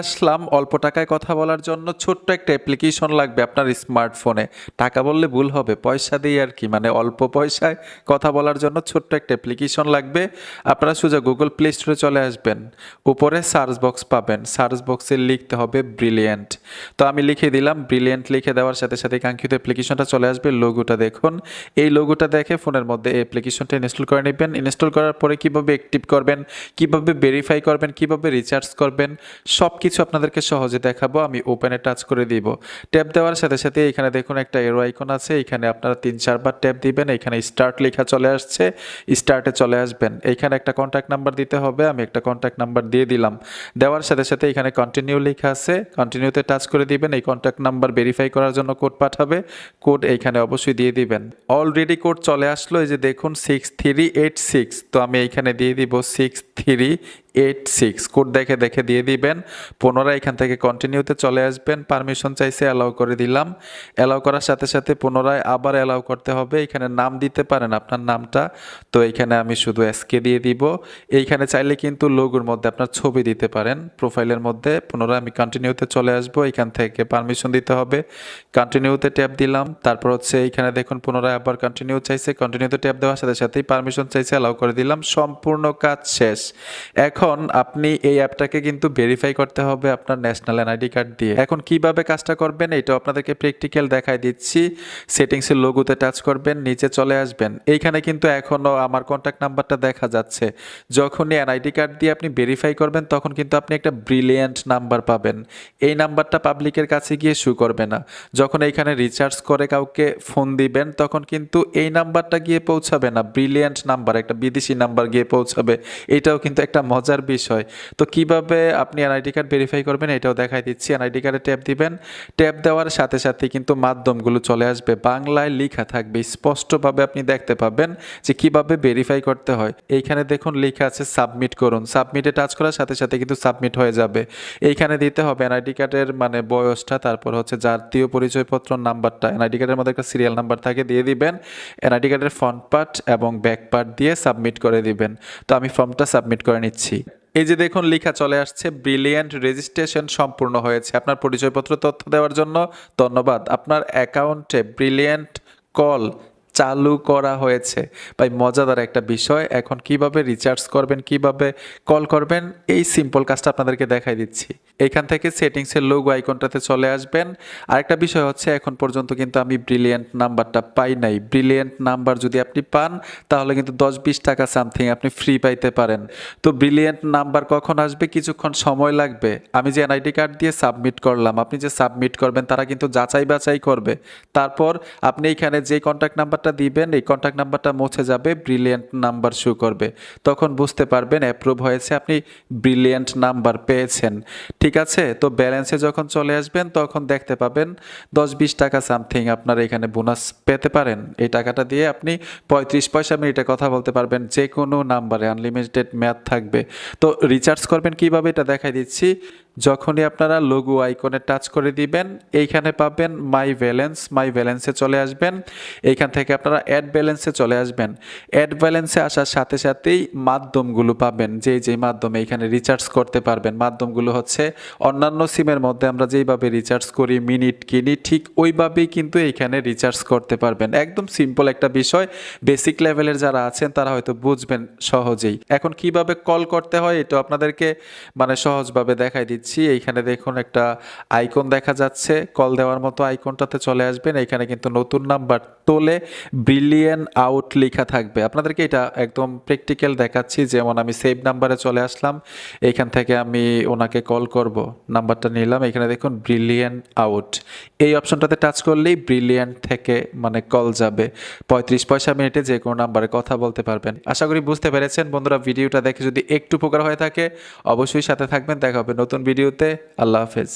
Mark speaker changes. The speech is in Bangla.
Speaker 1: আসলাম অল্প টাকায় কথা বলার জন্য ছোট্ট একটা অ্যাপ্লিকেশন লাগবে আপনার স্মার্টফোনে। টাকা বললে ভুল হবে, পয়সা দিয়ে আর কি, মানে অল্প পয়সায় কথা বলার জন্য ছোট্ট একটা অ্যাপ্লিকেশন লাগবে। আপনারা সোজা গুগল প্লে স্টোরে চলে আসবেন, উপরে সার্চ বক্স পাবেন, সার্চ বক্সে লিখতে হবে ব্রিলিয়েন্ট। তো আমি লিখে দিলাম ব্রিলিয়েন্ট, লিখে দেওয়ার সাথে সাথে কাঙ্ক্ষিত অ্যাপ্লিকেশনটা চলে আসবে। লোগোটা দেখুন, এই লোগোটা দেখে ফোনের মধ্যে এই অ্যাপ্লিকেশনটা ইনস্টল করে নেবেন। ইনস্টল করার পরে কীভাবে অ্যাক্টিভ করবেন, কীভাবে ভেরিফাই করবেন, কীভাবে রিচার্জ করবেন, সব কিছু আপনাদেরকে সহজে দেখাবো। আমি ওপেনে টাচ করে দিব। ট্যাপ দেওয়ার সাথে সাথে এখানে দেখুন একটা এরো আইকন আছে, এখানে আপনারা 3-4 বার ট্যাপ দিবেন। এখানে স্টার্ট লেখা চলে আসছে, স্টার্টে চলে আসবেন। এইখানে একটা কন্ট্যাক্ট নাম্বার দিতে হবে, আমি একটা কন্ট্যাক্ট নাম্বার দিয়ে দিলাম। দেওয়ার সাথে সাথে এখানে কন্টিনিউ লেখা আছে, কন্টিনিউতে টাচ করে দিবেন। এই কন্ট্যাক্ট নাম্বার ভেরিফাই করার জন্য কোড পাঠাবে, কোড এইখানে অবশ্যই দিয়ে দিবেন। অলরেডি কোড চলে আসলো, এই যে দেখুন 6386। তো আমি এইখানে দিয়ে দিব 6386, কোড দেখে দেখে দিয়ে দিবেন। পুনরায় এখান থেকে কন্টিনিউতে চলে আসবেন, পারমিশন চাইছে, অ্যালাউ করে দিলাম। অ্যালাউ করার সাথে সাথে পুনরায় আবার অ্যালাউ করতে হবে। এখানে নাম দিতে পারেন আপনার নামটা, তো এইখানে আমি শুধু এসকে দিয়ে দিব। এইখানে চাইলে কিন্তু লোগোর মধ্যে আপনার ছবি দিতে পারেন প্রোফাইলের মধ্যে। পুনরায় আমি কন্টিনিউতে চলে আসবো, এখান থেকে পারমিশন দিতে হবে, কন্টিনিউতে ট্যাপ দিলাম। তারপর হচ্ছে এইখানে দেখুন পুনরায় আবার কন্টিনিউ চাইছে, কন্টিনিউতে ট্যাপ দেওয়ার সাথে সাথেই পারমিশন চাইছে, অ্যালাউ করে দিলাম। সম্পূর্ণ কাজ শেষ। এখন আপনি এই অ্যাপটাকে কিন্তু ভেরিফাই করতে হবে আপনার ন্যাশনাল এনআইডি কার্ড দিয়ে। এখন কিভাবে কাজটা করবেন এটা আপনাদেরকে প্র্যাকটিক্যাল দেখাই দিচ্ছি। সেটিংসের লোগোতে টাচ করবেন, নিচে চলে আসবেন। এইখানে কিন্তু এখনও আমার কন্ট্যাক্ট নাম্বারটা দেখা যাচ্ছে। যখনই এনআইডি কার্ড দিয়ে আপনি ভেরিফাই করবেন তখন কিন্তু আপনি একটা ব্রিলিয়েন্ট নাম্বার পাবেন। এই নাম্বারটা পাবলিকের কাছে গিয়ে শো করবে না। যখন এইখানে রিচার্জ করে কাউকে ফোন দিবেন তখন কিন্তু এই নাম্বারটা গিয়ে পৌঁছাবে না, ব্রিলিয়েন্ট নাম্বার, একটা বিদেশি নাম্বার গিয়ে পৌঁছাবে। এটাও কিন্তু একটা মজার বিষয়। তো কিভাবে আপনি এনআইডি কার্ড ভেরিফাই করবেন এটাও দেখাই দিচ্ছি। এনআইডি কার্ডে ট্যাপ দিবেন, ট্যাপ দেওয়ার সাথে সাথে কিন্তু মাধ্যমগুলো চলে আসবে, বাংলায় লেখা থাকবে, স্পষ্টভাবে আপনি দেখতে পাবেন যে কিভাবে ভেরিফাই করতে হয়। এইখানে দেখুন লেখা আছে সাবমিট করুন, সাবমিটে টাচ করার সাথে সাথে কিন্তু সাবমিট হয়ে যাবে। এইখানে দিতে হবে এনআইডি কার্ডের মানে বয়সটা, তারপর হচ্ছে জাতীয় পরিচয়পত্র নাম্বারটা, এনআইডি কার্ডের মধ্যে একটা সিরিয়াল নাম্বার থাকে দিয়ে দিবেন। এনআইডি কার্ডের ফ্রন্ট পার্ট এবং ব্যাক পার্ট দিয়ে সাবমিট করে দিবেন। তো আমি ফর্মটা সাবমিট করে নিচ্ছি। এই যে দেখুন লেখা চলে আসছে ব্রিলিয়েন্ট রেজিস্ট্রেশন সম্পূর্ণ হয়েছে। আপনার পরিচয়পত্র তথ্য দেওয়ার জন্য ধন্যবাদ। আপনার অ্যাকাউন্টে ব্রিলিয়েন্ট কল চালু করা হয়েছে। ভাই মজাদার একটা বিষয়। এখন কিভাবে রিচার্জ করবেন, কিভাবে কল করবেন, এই সিম্পল কাজটা আপনাদেরকে দেখাই দিচ্ছি। এইখান থেকে সেটিংসের লোগো আইকনটাতে চলে আসবেন। আরেকটা বিষয় হচ্ছে এখন পর্যন্ত কিন্তু আমি ব্রিলিয়েন্ট নাম্বারটা পাই নাই। ব্রিলিয়েন্ট নাম্বার যদি আপনি পান তাহলে কিন্তু 10-20 টাকা সামথিং আপনি ফ্রি পাইতে পারেন। তো ব্রিলিয়েন্ট নাম্বার কখন আসবে, কিছুক্ষণ সময় লাগবে। আমি যে এনআইডি কার্ড দিয়ে সাবমিট করলাম, আপনি যে সাবমিট করবেন তারা কিন্তু যাচাই বাছাই করবে। তারপর আপনি এইখানে যে কন্ট্যাক্ট নাম্বারটা দিবেন এই কন্ট্যাক্ট নাম্বারটা মুছে যাবে, ব্রিলিয়েন্ট নাম্বার শো করবে। তখন বুঝতে পারবেন অ্যাপ্রুভ হয়েছে, আপনি ব্রিলিয়েন্ট নাম্বার পেয়েছেন। ঠিক আছে, তো ব্যালেন্সে যখন চলে আসবেন তখন দেখতে পাবেন 10-20 টাকা সামথিং আপনার এখানে বোনাস পেতে পারেন। এই টাকাটা দিয়ে আপনি 35 পয়সা মিনিটে কথা বলতে পারবেন যে কোনো নাম্বারে, আনলিমিটেড ম্যাথ থাকবে। তো রিচার্জ করবেন কিভাবে এটা দেখাই দিচ্ছি। যখনই আপনারা লোগো আইকনে টাচ করে দিবেন এইখানে পাবেন মাই ব্যালেন্স, মাই ব্যালেন্সে চলে আসবেন। এইখান থেকে আপনারা অ্যাড ব্যালেন্সে চলে আসবেন। অ্যাড ব্যালেন্সে আসার সাথে সাথেই মাধ্যমগুলো পাবেন, যেই মাধ্যমে এখানে রিচার্জ করতে পারবেন। মাধ্যমগুলো হচ্ছে অন্যান্য সিমের মধ্যে আমরা যেইভাবে রিচার্জ করি, মিনিট কিনি, ঠিক ওইভাবেই কিন্তু এইখানে রিচার্জ করতে পারবেন। একদম সিম্পল একটা বিষয়, বেসিক লেভেলের যারা আছেন তারা হয়তো বুঝবেন সহজেই। এখন কিভাবে কল করতে হয় এটা আপনাদেরকে মানে সহজভাবে দেখাই দিচ্ছি। এইখানে দেখুন একটা আইকন দেখা যাচ্ছে, কল দেওয়ার মতো আইকনটাতে চলে আসবেন। এখানে কিন্তু নতুন নাম্বার তোলে ব্রিলিয়েন্ট আউট লেখা থাকবে। আপনাদেরকে এটা একদম প্র্যাকটিক্যাল দেখাচ্ছি। যেমন আমি সেভ নাম্বারে চলে আসলাম, এইখান থেকে আমি ওনাকে কল করব, নাম্বারটা নিলাম, এখানে দেখুন ব্রিলিয়েন্ট আউট, এই অপশনটাতে টাচ করলেই ব্রিলিয়েন্ট থেকে মানে কল যাবে। 35 পয়সা মিনিটে যে কোনো নাম্বারে কথা বলতে পারবেন। আশা করি বুঝতে পেরেছেন বন্ধুরা। ভিডিওটা দেখে যদি একটু উপকার হয়ে থাকে অবশ্যই সাথে থাকবেন। দেখা হবে নতুন ভিডিওতে। আল্লাহ হাফেজ।